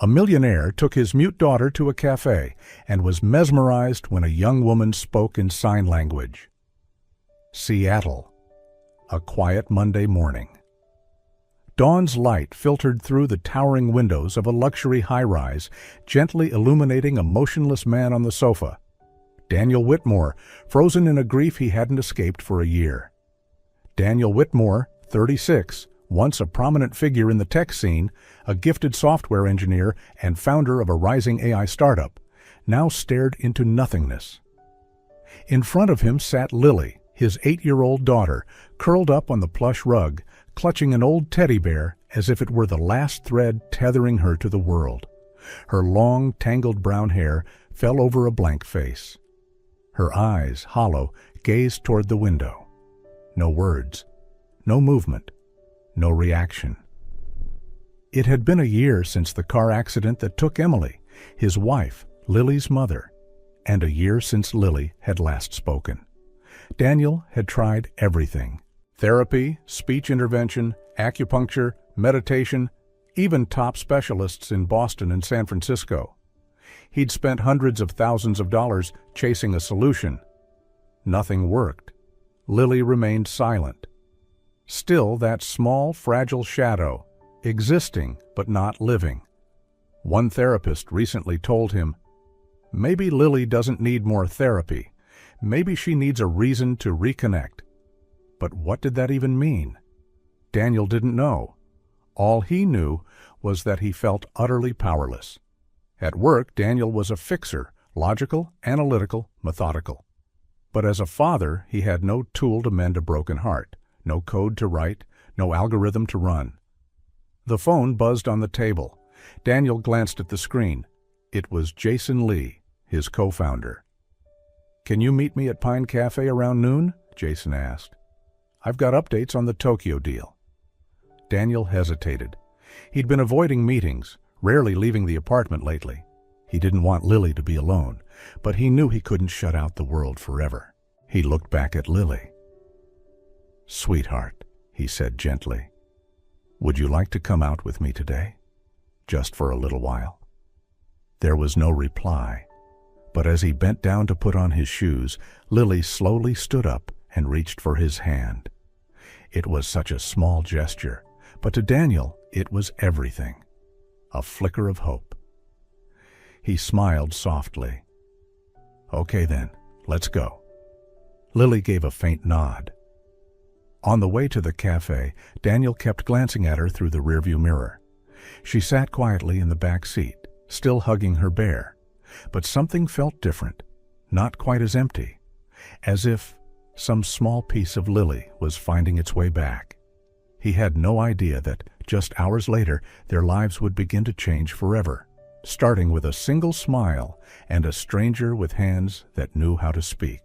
A millionaire took his mute daughter to a cafe and was mesmerized when a young woman spoke in sign language. Seattle. A quiet Monday morning. Dawn's light filtered through the towering windows of a luxury high-rise, gently illuminating a motionless man on the sofa. Daniel Whitmore, frozen in a grief he hadn't escaped for a year. Daniel Whitmore, 36, once a prominent figure in the tech scene, a gifted software engineer and founder of a rising AI startup, now stared into nothingness. In front of him sat Lily, his 8-year-old daughter, curled up on the plush rug, clutching an old teddy bear as if it were the last thread tethering her to the world. Her long, tangled brown hair fell over a blank face. Her eyes, hollow, gazed toward the window. No words, no movement, no reaction. It had been a year since the car accident that took Emily, his wife, Lily's mother, and a year since Lily had last spoken. Daniel had tried everything: therapy, speech intervention, acupuncture, meditation, even top specialists in Boston and San Francisco. He'd spent hundreds of thousands of dollars chasing a solution. Nothing worked. Lily remained silent. Still that small, fragile shadow, existing but not living. One therapist recently told him, "Maybe Lily doesn't need more therapy. Maybe she needs a reason to reconnect." But what did that even mean? Daniel didn't know. All he knew was that he felt utterly powerless. At work, Daniel was a fixer, logical, analytical, methodical. But as a father, he had no tool to mend a broken heart, no code to write, no algorithm to run. The phone buzzed on the table. Daniel glanced at the screen. It was Jason Lee, his co-founder. "Can you meet me at Pine Café around noon?" Jason asked. "I've got updates on the Tokyo deal." Daniel hesitated. He'd been avoiding meetings, rarely leaving the apartment lately. He didn't want Lily to be alone, but he knew he couldn't shut out the world forever. He looked back at Lily. "Sweetheart," he said gently, "would you like to come out with me today? Just for a little while?" There was no reply, but as he bent down to put on his shoes, Lily slowly stood up and reached for his hand. It was such a small gesture, but to Daniel it was everything. A flicker of hope. He smiled softly. "Okay then, let's go." Lily gave a faint nod. On the way to the cafe, Daniel kept glancing at her through the rearview mirror. She sat quietly in the back seat, still hugging her bear, but something felt different, not quite as empty, as if some small piece of Lily was finding its way back. He had no idea that just hours later their lives would begin to change forever, starting with a single smile and a stranger with hands that knew how to speak.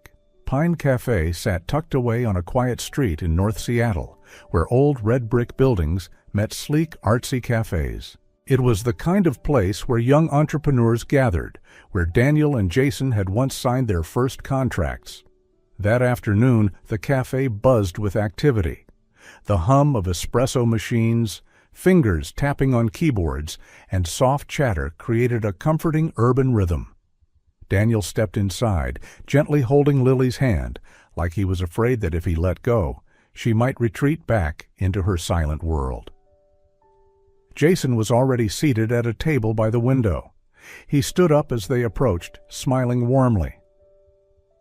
Pine Café sat tucked away on a quiet street in North Seattle, where old red brick buildings met sleek, artsy cafes. It was the kind of place where young entrepreneurs gathered, where Daniel and Jason had once signed their first contracts. That afternoon, the cafe buzzed with activity. The hum of espresso machines, fingers tapping on keyboards, and soft chatter created a comforting urban rhythm. Daniel stepped inside, gently holding Lily's hand, like he was afraid that if he let go, she might retreat back into her silent world. Jason was already seated at a table by the window. He stood up as they approached, smiling warmly.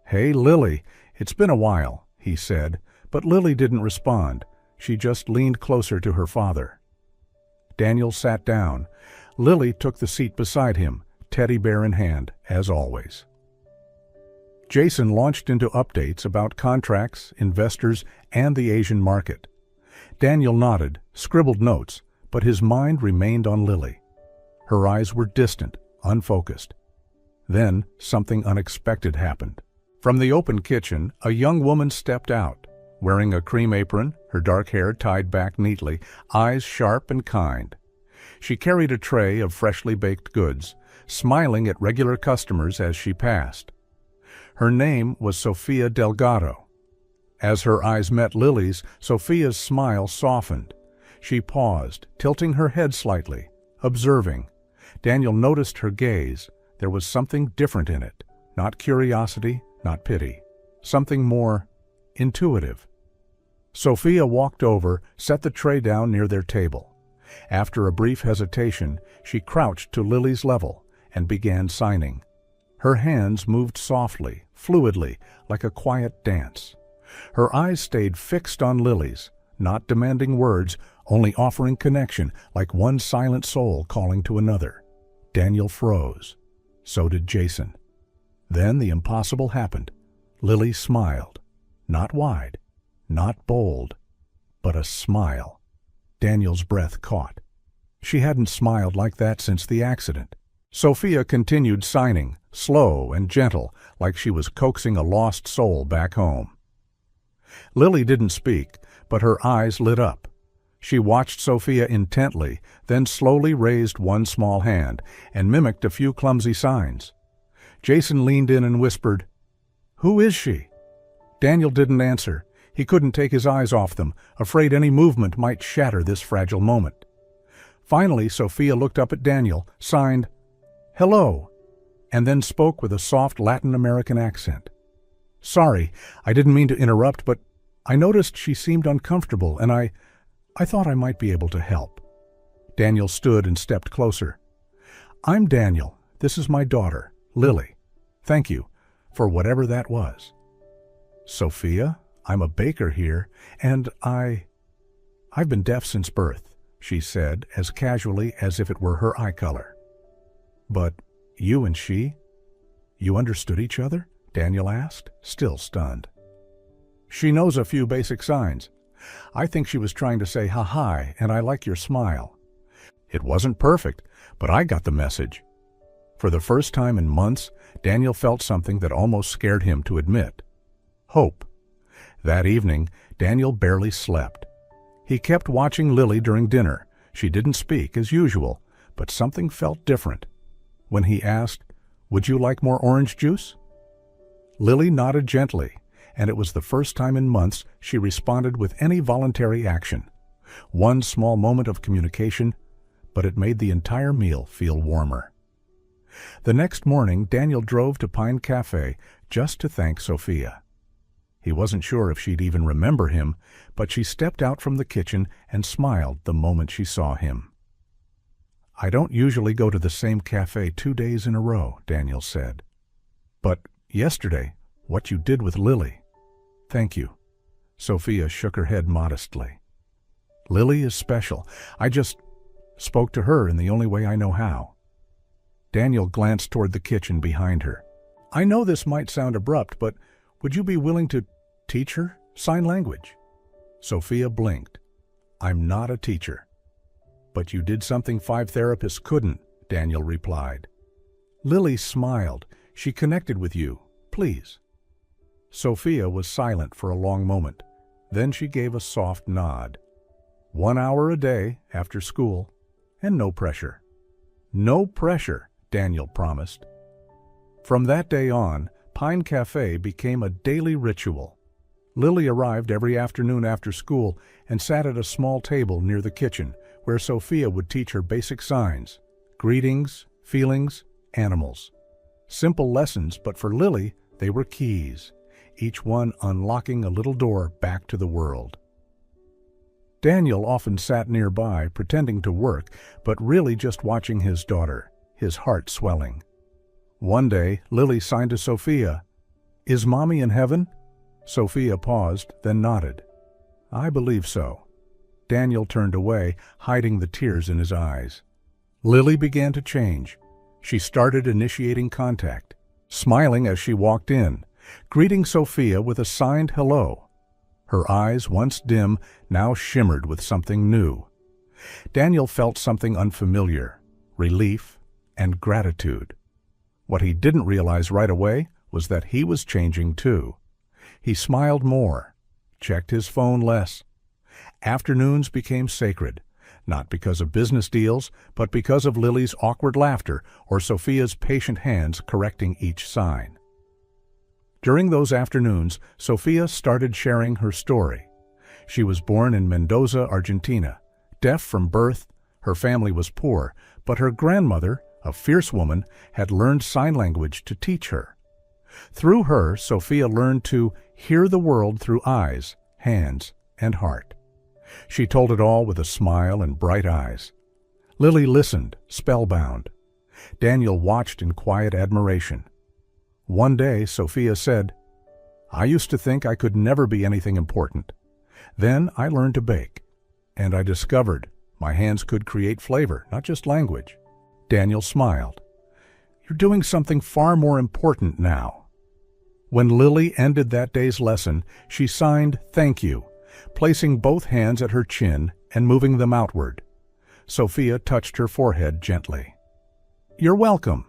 "Hey, Lily, it's been a while," he said, but Lily didn't respond. She just leaned closer to her father. Daniel sat down. Lily took the seat beside him, teddy bear in hand, as always. Jason launched into updates about contracts, investors, and the Asian market. Daniel nodded, scribbled notes, but his mind remained on Lily. Her eyes were distant, unfocused. Then something unexpected happened. From the open kitchen, a young woman stepped out, wearing a cream apron, her dark hair tied back neatly, eyes sharp and kind. She carried a tray of freshly baked goods, smiling at regular customers as she passed. Her name was Sofia Delgado. As her eyes met Lily's, Sofia's smile softened. She paused, tilting her head slightly, observing. Daniel noticed her gaze. There was something different in it. Not curiosity, not pity. Something more intuitive. Sophia walked over, set the tray down near their table. After a brief hesitation, she crouched to Lily's level and began signing. Her hands moved softly, fluidly, like a quiet dance. Her eyes stayed fixed on Lily's, not demanding words, only offering connection, like one silent soul calling to another. Daniel froze. So did Jason. Then the impossible happened. Lily smiled. Not wide, not bold, but a smile. Daniel's breath caught. She hadn't smiled like that since the accident. Sophia continued signing, slow and gentle, like she was coaxing a lost soul back home. Lily didn't speak, but her eyes lit up. She watched Sophia intently, then slowly raised one small hand and mimicked a few clumsy signs. Jason leaned in and whispered, "Who is she?" Daniel didn't answer. He couldn't take his eyes off them, afraid any movement might shatter this fragile moment. Finally, Sophia looked up at Daniel, signed, "Hello," and then spoke with a soft Latin American accent. "Sorry, I didn't mean to interrupt, but I noticed she seemed uncomfortable, and I thought I might be able to help." Daniel stood and stepped closer. "I'm Daniel. This is my daughter, Lily. Thank you for whatever that was." "Sophia, I'm a baker here, and I've been deaf since birth," she said, as casually as if it were her eye color. "But you and she, you understood each other?" Daniel asked, still stunned. "She knows a few basic signs. I think she was trying to say hi, and I like your smile. It wasn't perfect, but I got the message." For the first time in months, Daniel felt something that almost scared him to admit. Hope. That evening, Daniel barely slept. He kept watching Lily during dinner. She didn't speak, as usual, but something felt different. When he asked, "Would you like more orange juice?" Lily nodded gently, and it was the first time in months she responded with any voluntary action. One small moment of communication, but it made the entire meal feel warmer. The next morning, Daniel drove to Pine Café just to thank Sophia. He wasn't sure if she'd even remember him, but she stepped out from the kitchen and smiled the moment she saw him. "I don't usually go to the same cafe 2 days in a row," Daniel said. "But yesterday, what you did with Lily. Thank you." Sophia shook her head modestly. "Lily is special. I just spoke to her in the only way I know how." Daniel glanced toward the kitchen behind her. "I know this might sound abrupt, but would you be willing to teach her sign language?" Sophia blinked. "I'm not a teacher." "But you did something 5 therapists couldn't," Daniel replied. "Lily smiled. She connected with you. Please." Sophia was silent for a long moment. Then she gave a soft nod. 1 hour a day after school, and no pressure. "No pressure," Daniel promised. From that day on, Pine Café became a daily ritual. Lily arrived every afternoon after school and sat at a small table near the kitchen, where Sophia would teach her basic signs, greetings, feelings, animals. Simple lessons, but for Lily, they were keys, each one unlocking a little door back to the world. Daniel often sat nearby, pretending to work, but really just watching his daughter, his heart swelling. One day, Lily signed to Sophia, "Is Mommy in heaven?" Sophia paused, then nodded. "I believe so." Daniel turned away, hiding the tears in his eyes. Lily began to change. She started initiating contact, smiling as she walked in, greeting Sophia with a signed hello. Her eyes, once dim, now shimmered with something new. Daniel felt something unfamiliar, relief and gratitude. What he didn't realize right away was that he was changing too. He smiled more, checked his phone less. Afternoons became sacred, not because of business deals, but because of Lily's awkward laughter or Sophia's patient hands correcting each sign. During those afternoons, Sophia started sharing her story. She was born in Mendoza, Argentina. Deaf from birth, her family was poor, but her grandmother, a fierce woman, had learned sign language to teach her. Through her, Sophia learned to hear the world through eyes, hands, and heart. She told it all with a smile and bright eyes. Lily listened, spellbound. Daniel watched in quiet admiration. One day, Sophia said, "I used to think I could never be anything important. Then I learned to bake, and I discovered my hands could create flavor, not just language." Daniel smiled. "You're doing something far more important now." When Lily ended that day's lesson, she signed "Thank you," placing both hands at her chin and moving them outward. Sophia touched her forehead gently. "You're welcome."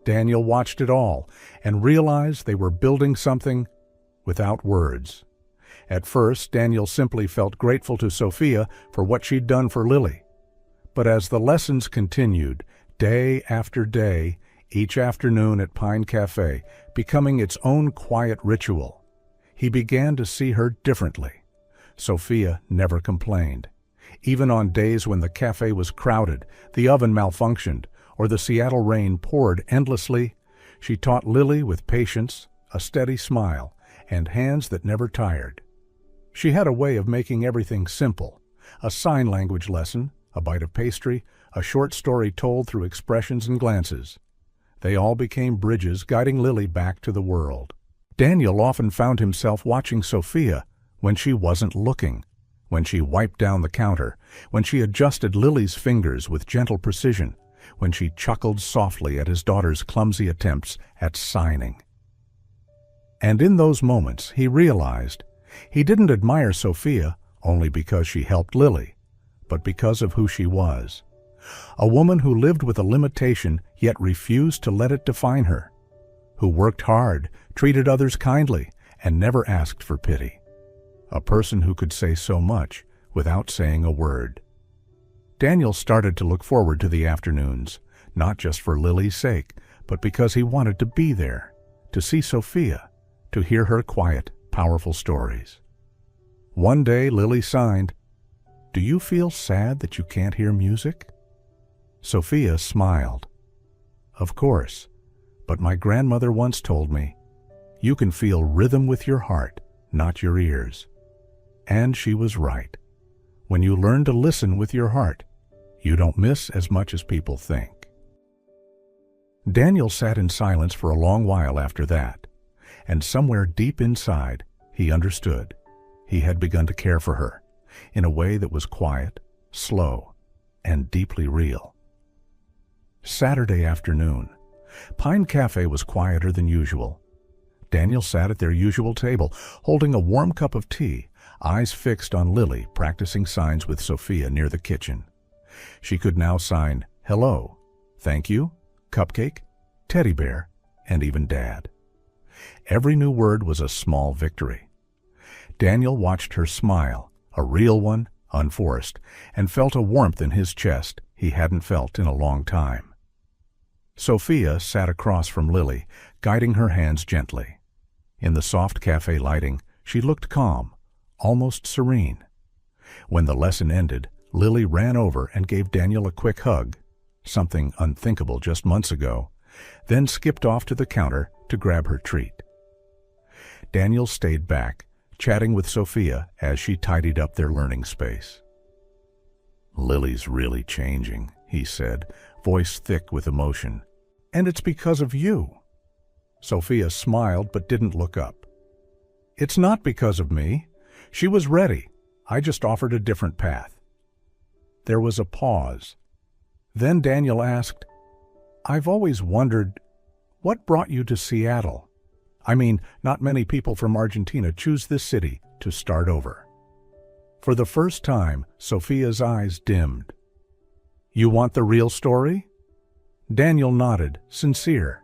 Daniel watched it all and realized they were building something without words. At first, Daniel simply felt grateful to Sophia for what she'd done for Lily. But as the lessons continued, day after day, each afternoon at Pine Café, becoming its own quiet ritual, he began to see her differently. Sophia never complained. Even on days when the cafe was crowded, the oven malfunctioned, or the Seattle rain poured endlessly, she taught Lily with patience, a steady smile, and hands that never tired. She had a way of making everything simple: a sign language lesson, a bite of pastry, a short story told through expressions and glances. They all became bridges guiding Lily back to the world. Daniel often found himself watching Sophia when she wasn't looking, when she wiped down the counter, when she adjusted Lily's fingers with gentle precision, when she chuckled softly at his daughter's clumsy attempts at signing. And in those moments, he realized he didn't admire Sophia only because she helped Lily, but because of who she was. A woman who lived with a limitation yet refused to let it define her, who worked hard, treated others kindly, and never asked for pity. A person who could say so much without saying a word. Daniel started to look forward to the afternoons, not just for Lily's sake, but because he wanted to be there, to see Sophia, to hear her quiet, powerful stories. One day Lily signed, "Do you feel sad that you can't hear music?" Sophia smiled. "Of course, but my grandmother once told me, you can feel rhythm with your heart, not your ears." And she was right. When you learn to listen with your heart, you don't miss as much as people think. Daniel sat in silence for a long while after that, and somewhere deep inside, he understood. He had begun to care for her, in a way that was quiet, slow, and deeply real. Saturday afternoon. Pine Café was quieter than usual. Daniel sat at their usual table, holding a warm cup of tea, eyes fixed on Lily, practicing signs with Sophia near the kitchen. She could now sign hello, thank you, cupcake, teddy bear, and even dad. Every new word was a small victory. Daniel watched her smile, a real one, unforced, and felt a warmth in his chest he hadn't felt in a long time. Sophia sat across from Lily, guiding her hands gently. In the soft cafe lighting, she looked calm, almost serene. When the lesson ended, Lily ran over and gave Daniel a quick hug, something unthinkable just months ago, then skipped off to the counter to grab her treat. Daniel stayed back, chatting with Sophia as she tidied up their learning space. "Lily's really changing," he said, voice thick with emotion. "And it's because of you." Sophia smiled but didn't look up. "It's not because of me. She was ready. I just offered a different path." There was a pause. Then Daniel asked, "I've always wondered, what brought you to Seattle? I mean, not many people from Argentina choose this city to start over." For the first time, Sophia's eyes dimmed. "You want the real story?" Daniel nodded, sincere.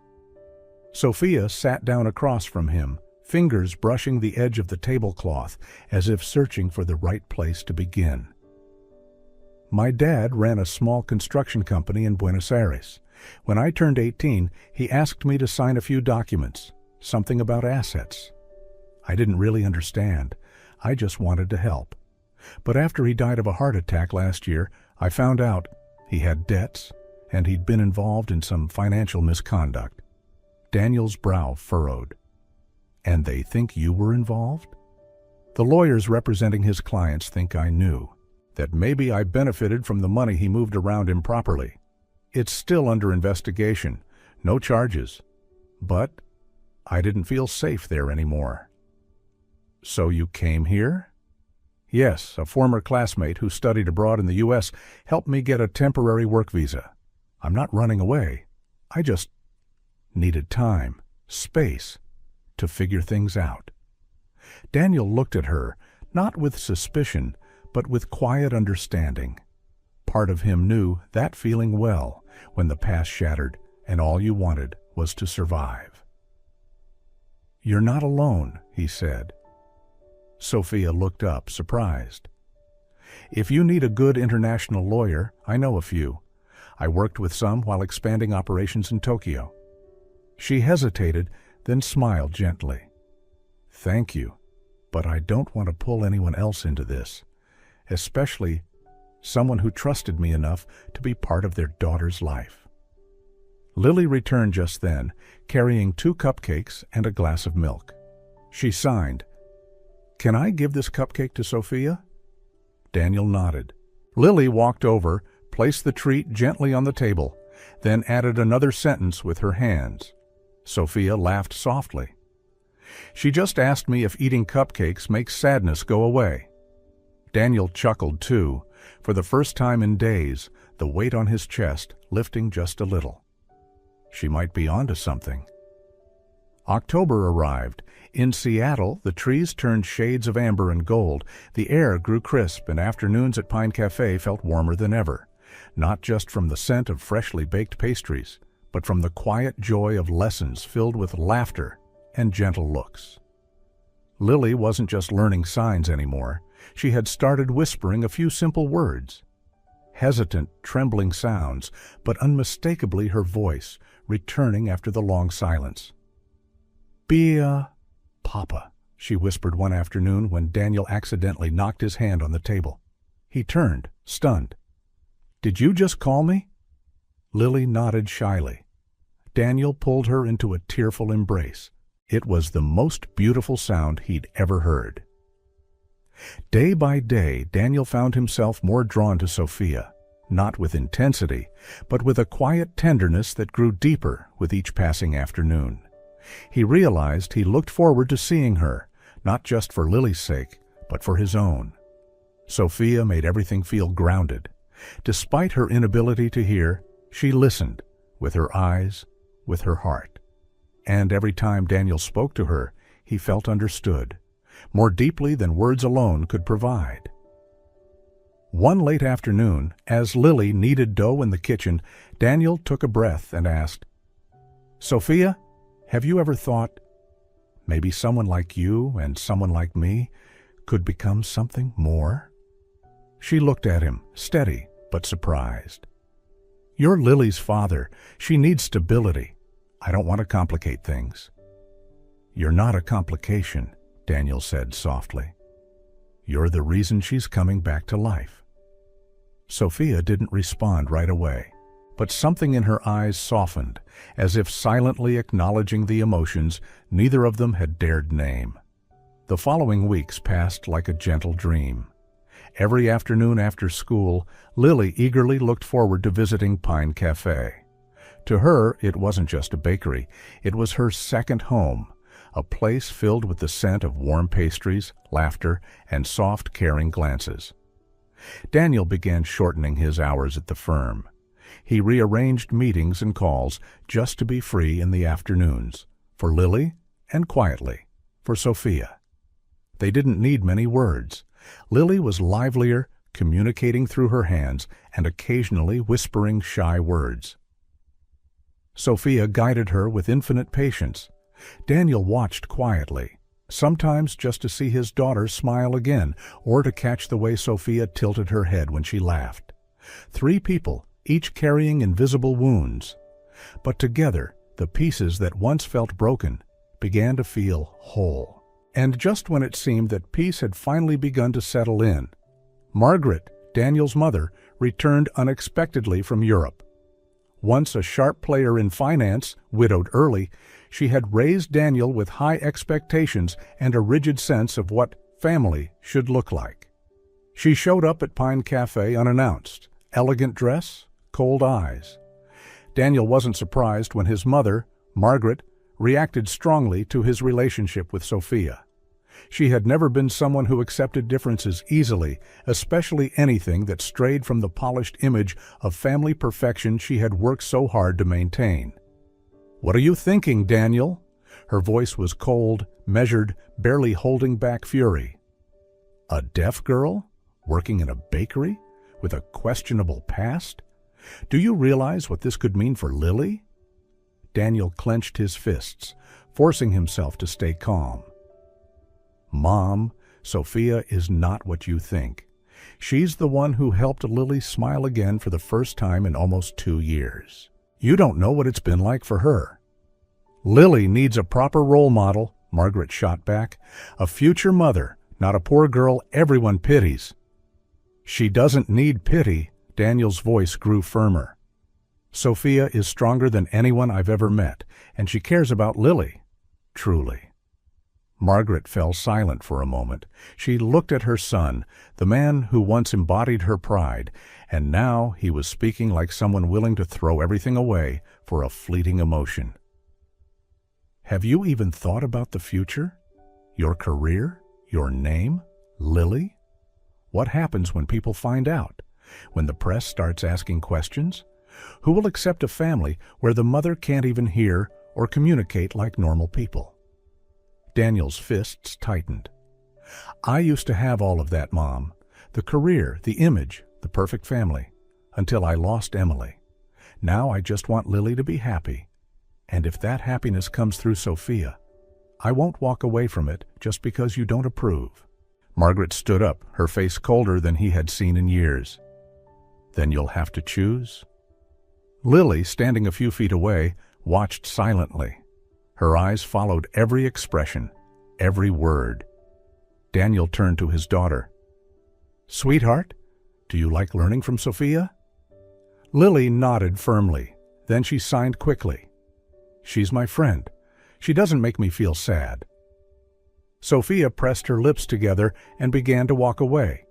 Sophia sat down across from him, fingers brushing the edge of the tablecloth as if searching for the right place to begin. "My dad ran a small construction company in Buenos Aires. When I turned 18, he asked me to sign a few documents, something about assets. I didn't really understand. I just wanted to help. But after he died of a heart attack last year, I found out he had debts and he'd been involved in some financial misconduct. Daniel's brow furrowed. And they think you were involved? The lawyers representing his clients think I knew, that maybe I benefited from the money he moved around improperly. It's still under investigation, no charges. But I didn't feel safe there anymore. So you came here? Yes, a former classmate who studied abroad in the U.S. helped me get a temporary work visa. I'm not running away. I just needed time, space, to figure things out. Daniel looked at her, not with suspicion, but with quiet understanding. Part of him knew that feeling well when the past shattered and all you wanted was to survive. You're not alone, he said. Sophia looked up, surprised. If you need a good international lawyer, I know a few. I worked with some while expanding operations in Tokyo. She hesitated, then smiled gently. Thank you, but I don't want to pull anyone else into this, especially someone who trusted me enough to be part of their daughter's life. Lily returned just then, carrying 2 cupcakes and a glass of milk. She signed, "Can I give this cupcake to Sophia?" Daniel nodded. Lily walked over, placed the treat gently on the table, then added another sentence with her hands. Sophia laughed softly. She just asked me if eating cupcakes makes sadness go away. Daniel chuckled too, for the first time in days, the weight on his chest lifting just a little. She might be onto something. October arrived. In Seattle, the trees turned shades of amber and gold, the air grew crisp, and afternoons at Pine Café felt warmer than ever, not just from the scent of freshly baked pastries, but from the quiet joy of lessons filled with laughter and gentle looks. Lily wasn't just learning signs anymore. She had started whispering a few simple words. Hesitant, trembling sounds, but unmistakably her voice, returning after the long silence. Papa, she whispered one afternoon when Daniel accidentally knocked his hand on the table. He turned, stunned. Did you just call me? Lily nodded shyly. Daniel pulled her into a tearful embrace. It was the most beautiful sound he'd ever heard. Day by day, Daniel found himself more drawn to Sophia, not with intensity, but with a quiet tenderness that grew deeper with each passing afternoon. He realized he looked forward to seeing her, not just for Lily's sake, but for his own. Sophia made everything feel grounded. Despite her inability to hear, she listened, with her eyes, with her heart. And every time Daniel spoke to her, he felt understood, more deeply than words alone could provide. One late afternoon, as Lily kneaded dough in the kitchen, Daniel took a breath and asked, Sophia, have you ever thought, maybe someone like you and someone like me could become something more? She looked at him, steady but surprised. You're Lily's father. She needs stability. I don't want to complicate things. You're not a complication, Daniel said softly. You're the reason she's coming back to life. Sophia didn't respond right away, but something in her eyes softened, as if silently acknowledging the emotions neither of them had dared name. The following weeks passed like a gentle dream. Every afternoon after school, Lily eagerly looked forward to visiting Pine Café. To her, it wasn't just a bakery. It was her second home, a place filled with the scent of warm pastries, laughter, and soft, caring glances. Daniel began shortening his hours at the firm. He rearranged meetings and calls just to be free in the afternoons, for Lily and quietly for Sophia. They didn't need many words. Lily was livelier, communicating through her hands and occasionally whispering shy words. Sophia guided her with infinite patience. Daniel watched quietly, sometimes just to see his daughter smile again or to catch the way Sophia tilted her head when she laughed. 3 people, each carrying invisible wounds. But together, the pieces that once felt broken began to feel whole. And just when it seemed that peace had finally begun to settle in, Margaret, Daniel's mother, returned unexpectedly from Europe. Once a sharp player in finance, widowed early, she had raised Daniel with high expectations and a rigid sense of what family should look like. She showed up at Pine Café unannounced, elegant dress, cold eyes. Daniel wasn't surprised when his mother, Margaret, reacted strongly to his relationship with Sophia. She had never been someone who accepted differences easily, especially anything that strayed from the polished image of family perfection she had worked so hard to maintain. "What are you thinking, Daniel?" Her voice was cold, measured, barely holding back fury. "A deaf girl? Working in a bakery? With a questionable past? Do you realize what this could mean for Lily?" Daniel clenched his fists, forcing himself to stay calm. "Mom, Sophia is not what you think. She's the one who helped Lily smile again for the first time in almost 2 years. You don't know what it's been like for her." "Lily needs a proper role model," Margaret shot back. "A future mother, not a poor girl everyone pities." "She doesn't need pity." Daniel's voice grew firmer. "Sophia is stronger than anyone I've ever met, and she cares about Lily. Truly." Margaret fell silent for a moment. She looked at her son, the man who once embodied her pride, and now he was speaking like someone willing to throw everything away for a fleeting emotion. "Have you even thought about the future? Your career? Your name? Lily? What happens when people find out? When the press starts asking questions? Who will accept a family where the mother can't even hear or communicate like normal people?" Daniel's fists tightened. "I used to have all of that, Mom. The career, the image, the perfect family. Until I lost Emily. Now I just want Lily to be happy. And if that happiness comes through Sophia, I won't walk away from it just because you don't approve." Margaret stood up, her face colder than he had seen in years. "Then you'll have to choose?" Lily, standing a few feet away, watched silently. Her eyes followed every expression, every word. Daniel turned to his daughter. "Sweetheart, do you like learning from Sophia?" Lily nodded firmly. Then she signed quickly. "She's my friend. She doesn't make me feel sad." Sophia pressed her lips together and began to walk away,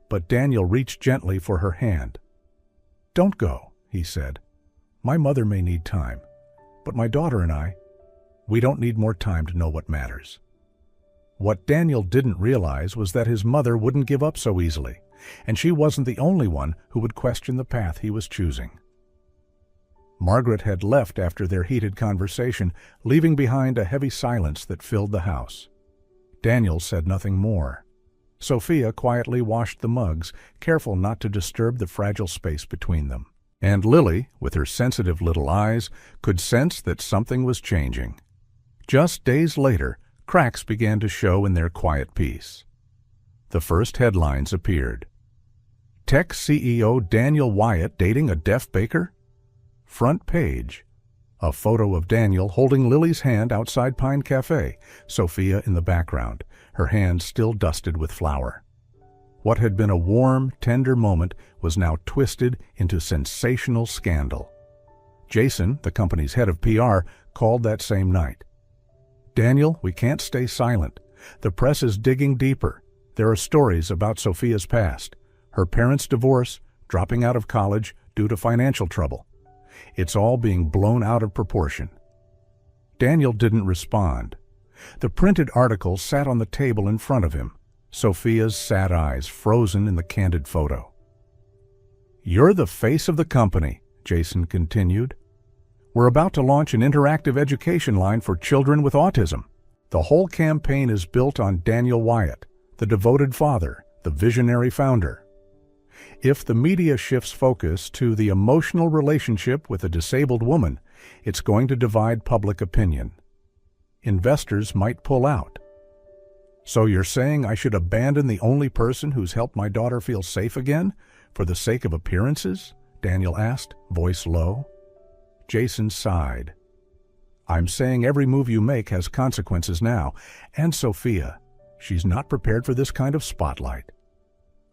but Daniel reached gently for her hand. "Don't go," he said. "My mother may need time, but my daughter and we don't need more time to know what matters." What Daniel didn't realize was that his mother wouldn't give up so easily, and she wasn't the only one who would question the path he was choosing. Margaret had left after their heated conversation, leaving behind a heavy silence that filled the house. Daniel said nothing more. Sophia quietly washed the mugs, careful not to disturb the fragile space between them. And Lily, with her sensitive little eyes, could sense that something was changing. Just days later, cracks began to show in their quiet peace. The first headlines appeared. "Tech CEO Daniel Wyatt dating a deaf baker?" Front page. A photo of Daniel holding Lily's hand outside Pine Café, Sophia in the background, her hand still dusted with flour. What had been a warm, tender moment was now twisted into sensational scandal. Jason, the company's head of PR, called that same night. "Daniel, we can't stay silent. The press is digging deeper. There are stories about Sophia's past, her parents' divorce, dropping out of college due to financial trouble. It's all being blown out of proportion." Daniel didn't respond. The printed article sat on the table in front of him, Sophia's sad eyes frozen in the candid photo. "You're the face of the company," Jason continued. "We're about to launch an interactive education line for children with autism. The whole campaign is built on Daniel Wyatt, the devoted father, the visionary founder. If the media shifts focus to the emotional relationship with a disabled woman, it's going to divide public opinion. Investors might pull out. So you're saying I should abandon the only person who's helped my daughter feel safe again, for the sake of appearances?" Daniel asked, voice low. Jason sighed. "I'm saying every move you make has consequences now, and Sophia, she's not prepared for this kind of spotlight."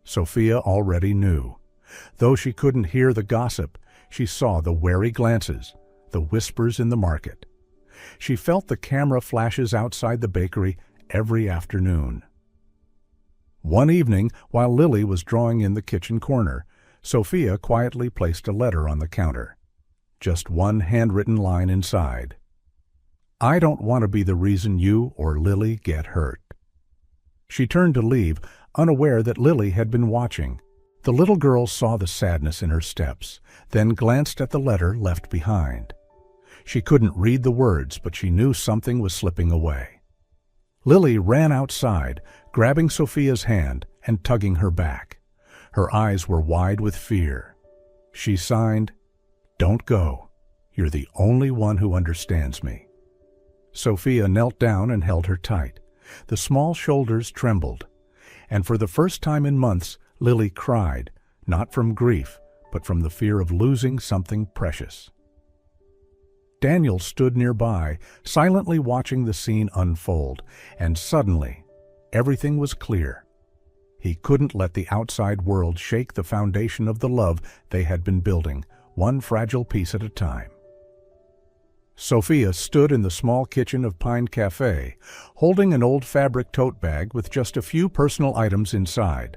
Sophia already knew. Though she couldn't hear the gossip, She saw the wary glances, the whispers in the market. She felt the camera flashes outside the bakery every afternoon. One evening, while Lily was drawing in the kitchen corner, Sophia quietly placed a letter on the counter. Just one handwritten line inside. "I don't want to be the reason you or Lily get hurt." She turned to leave, unaware that Lily had been watching. The little girl saw the sadness in her steps, then glanced at the letter left behind. She couldn't read the words, but she knew something was slipping away. Lily ran outside, grabbing Sophia's hand and tugging her back. Her eyes were wide with fear. She signed, "Don't go. You're the only one who understands me." Sophia knelt down and held her tight. The small shoulders trembled, and for the first time in months, Lily cried, not from grief, but from the fear of losing something precious. Daniel stood nearby, silently watching the scene unfold, and suddenly, everything was clear. He couldn't let the outside world shake the foundation of the love they had been building, one fragile piece at a time. Sophia stood in the small kitchen of Pine Café, holding an old fabric tote bag with just a few personal items inside.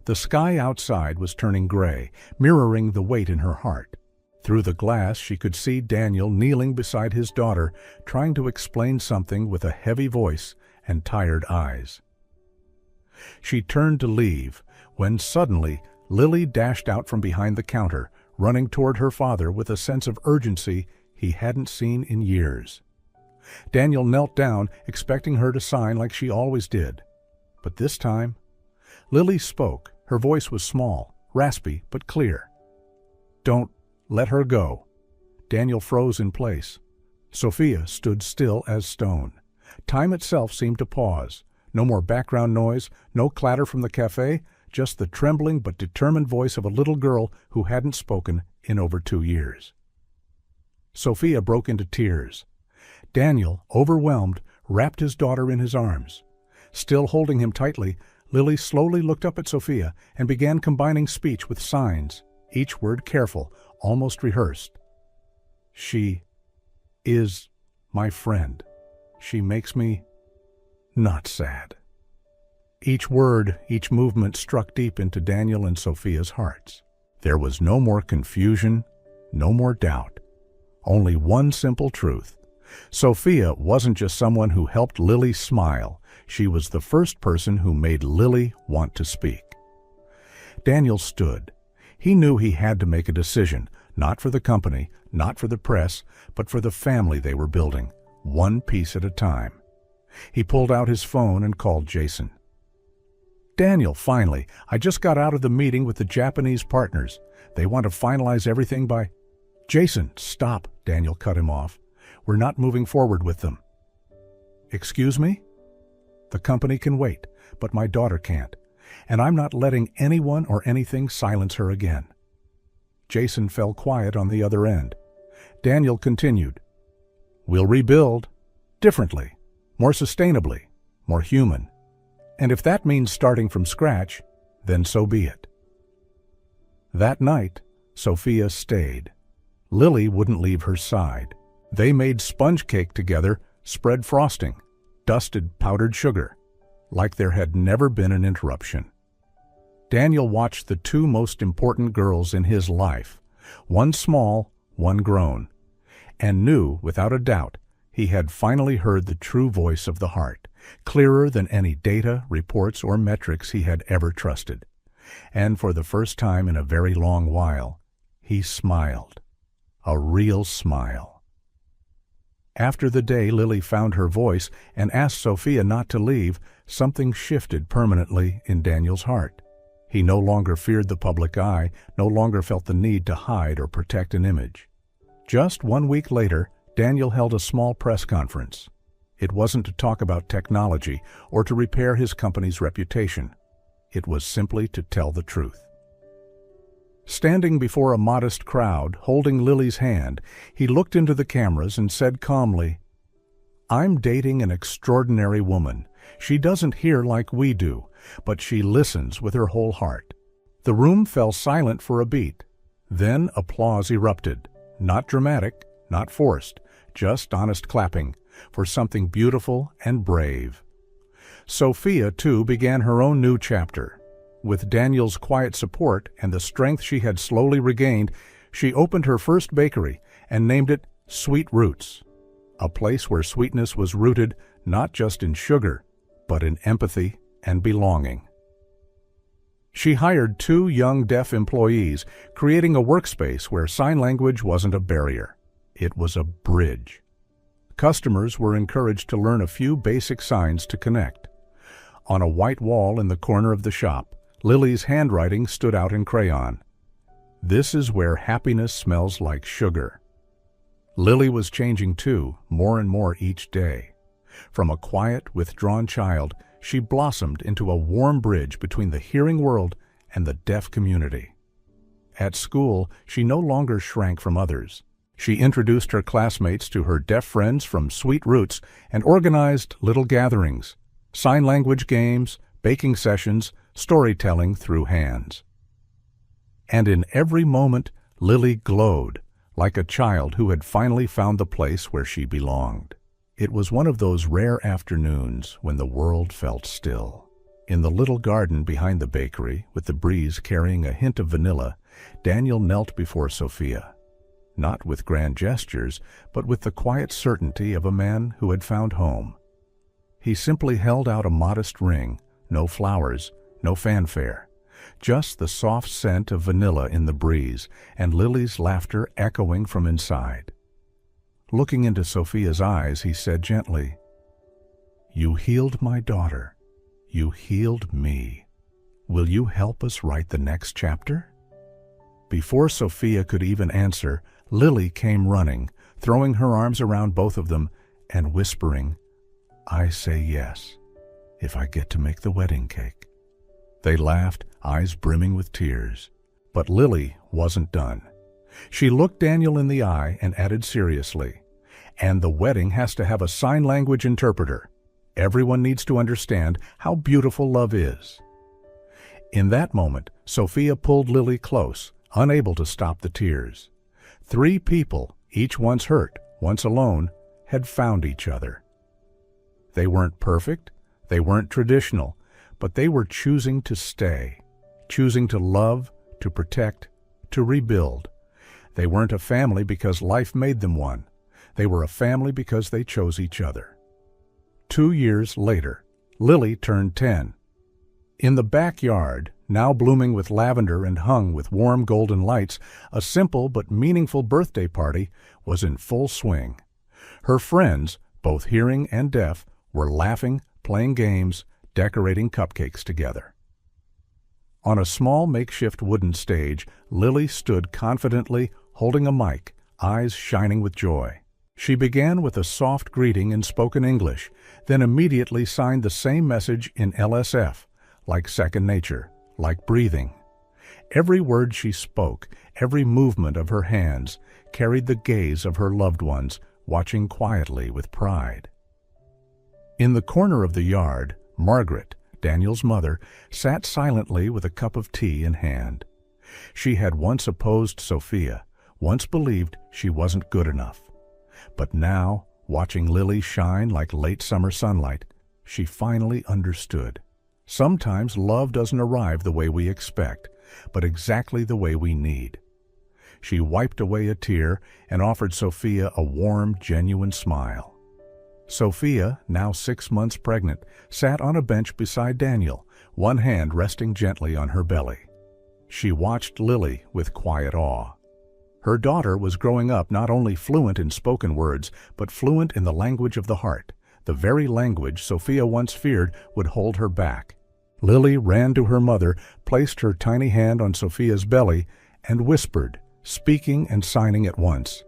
The sky outside was turning gray, mirroring the weight in her heart. Through the glass, she could see Daniel kneeling beside his daughter, trying to explain something with a heavy voice and tired eyes. She turned to leave, when suddenly Lily dashed out from behind the counter, running toward her father with a sense of urgency he hadn't seen in years. Daniel knelt down, expecting her to sign like she always did. But this time, Lily spoke. Her voice was small, raspy, but clear. "Don't let her go." Daniel froze in place. Sophia stood still as stone. Time itself seemed to pause. No more background noise, no clatter from the cafe, just the trembling but determined voice of a little girl who hadn't spoken in over 2 years. Sophia broke into tears. Daniel, overwhelmed, wrapped his daughter in his arms. Still holding him tightly, Lily slowly looked up at Sophia and began combining speech with signs, each word careful, almost rehearsed. "She is my friend. She makes me not sad." Each word, each movement struck deep into Daniel and Sophia's hearts. There was no more confusion, no more doubt. Only one simple truth. Sophia wasn't just someone who helped Lily smile. She was the first person who made Lily want to speak. Daniel stood. He knew he had to make a decision, not for the company, not for the press, but for the family they were building, one piece at a time. He pulled out his phone and called Jason. "Daniel, finally, I just got out of the meeting with the Japanese partners. They want to finalize everything by—" "Jason, stop," Daniel cut him off. "We're not moving forward with them." "Excuse me?" "The company can wait, but my daughter can't, and I'm not letting anyone or anything silence her again." Jason fell quiet on the other end. Daniel continued, "We'll rebuild, differently, more sustainably, more human. And if that means starting from scratch, then so be it." That night, Sophia stayed. Lily wouldn't leave her side. They made sponge cake together, spread frosting, dusted powdered sugar, like there had never been an interruption. Daniel watched the two most important girls in his life, one small, one grown, and knew, without a doubt, he had finally heard the true voice of the heart, clearer than any data, reports, or metrics he had ever trusted. And for the first time in a very long while, he smiled. A real smile. After the day Lily found her voice and asked Sophia not to leave, something shifted permanently in Daniel's heart. He no longer feared the public eye, no longer felt the need to hide or protect an image. Just 1 week later, Daniel held a small press conference. It wasn't to talk about technology or to repair his company's reputation. It was simply to tell the truth. Standing before a modest crowd, holding Lily's hand, he looked into the cameras and said calmly, "I'm dating an extraordinary woman. She doesn't hear like we do, but she listens with her whole heart." The room fell silent for a beat. Then applause erupted. Not dramatic, not forced, just honest clapping for something beautiful and brave. Sophia, too, began her own new chapter. With Daniel's quiet support and the strength she had slowly regained, she opened her first bakery and named it Sweet Roots, a place where sweetness was rooted not just in sugar, but in empathy and belonging. She hired 2 young deaf employees, creating a workspace where sign language wasn't a barrier. It was a bridge. Customers were encouraged to learn a few basic signs to connect. On a white wall in the corner of the shop, Lily's handwriting stood out in crayon. "This is where happiness smells like sugar." Lily was changing too, more and more each day. From a quiet, withdrawn child, she blossomed into a warm bridge between the hearing world and the deaf community. At school, she no longer shrank from others. She introduced her classmates to her deaf friends from Sweet Roots and organized little gatherings, sign language games, baking sessions, storytelling through hands. And in every moment, Lily glowed, like a child who had finally found the place where she belonged. It was one of those rare afternoons when the world felt still. In the little garden behind the bakery, with the breeze carrying a hint of vanilla, Daniel knelt before Sophia. Not with grand gestures, but with the quiet certainty of a man who had found home. He simply held out a modest ring, no flowers, no fanfare, just the soft scent of vanilla in the breeze and Lily's laughter echoing from inside. Looking into Sophia's eyes, he said gently, "You healed my daughter. You healed me. Will you help us write the next chapter?" Before Sophia could even answer, Lily came running, throwing her arms around both of them and whispering, "I say yes, if I get to make the wedding cake." They laughed, eyes brimming with tears. But Lily wasn't done. She looked Daniel in the eye and added seriously, "And the wedding has to have a sign language interpreter. Everyone needs to understand how beautiful love is." In that moment, Sophia pulled Lily close, unable to stop the tears. 3 people, each once hurt, once alone, had found each other. They weren't perfect, they weren't traditional, but they were choosing to stay, choosing to love, to protect, to rebuild. They weren't a family because life made them one. They were a family because they chose each other. 2 years later, Lily turned 10. In the backyard, now blooming with lavender and hung with warm golden lights, a simple but meaningful birthday party was in full swing. Her friends, both hearing and deaf, were laughing, playing games, decorating cupcakes together. On a small makeshift wooden stage, Lily stood confidently, holding a mic, eyes shining with joy. She began with a soft greeting in spoken English, then immediately signed the same message in LSF, like second nature, like breathing. Every word she spoke, every movement of her hands, carried the gaze of her loved ones, watching quietly with pride. In the corner of the yard, Margaret, Daniel's mother, sat silently with a cup of tea in hand. She had once opposed Sophia, once believed she wasn't good enough. But now, watching Lily shine like late summer sunlight, she finally understood. Sometimes love doesn't arrive the way we expect, but exactly the way we need. She wiped away a tear and offered Sophia a warm, genuine smile. Sophia, now 6 months pregnant, sat on a bench beside Daniel, one hand resting gently on her belly. She watched Lily with quiet awe. Her daughter was growing up not only fluent in spoken words, but fluent in the language of the heart, the very language Sophia once feared would hold her back. Lily ran to her mother, placed her tiny hand on Sophia's belly, and whispered, speaking and signing at once,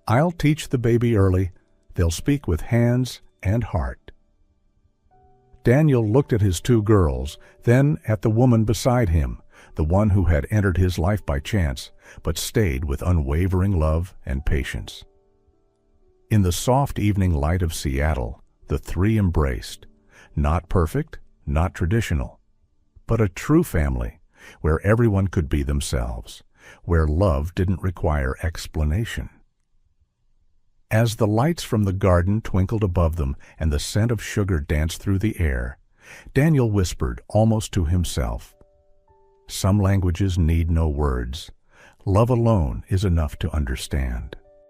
"I'll teach the baby early. They'll speak with hands and heart." Daniel looked at his 2 girls, then at the woman beside him, the one who had entered his life by chance, but stayed with unwavering love and patience. In the soft evening light of Seattle, the 3 embraced, not perfect, not traditional, but a true family, where everyone could be themselves, where love didn't require explanation. As the lights from the garden twinkled above them and the scent of sugar danced through the air, Daniel whispered, almost to himself, "Some languages need no words. Love alone is enough to understand."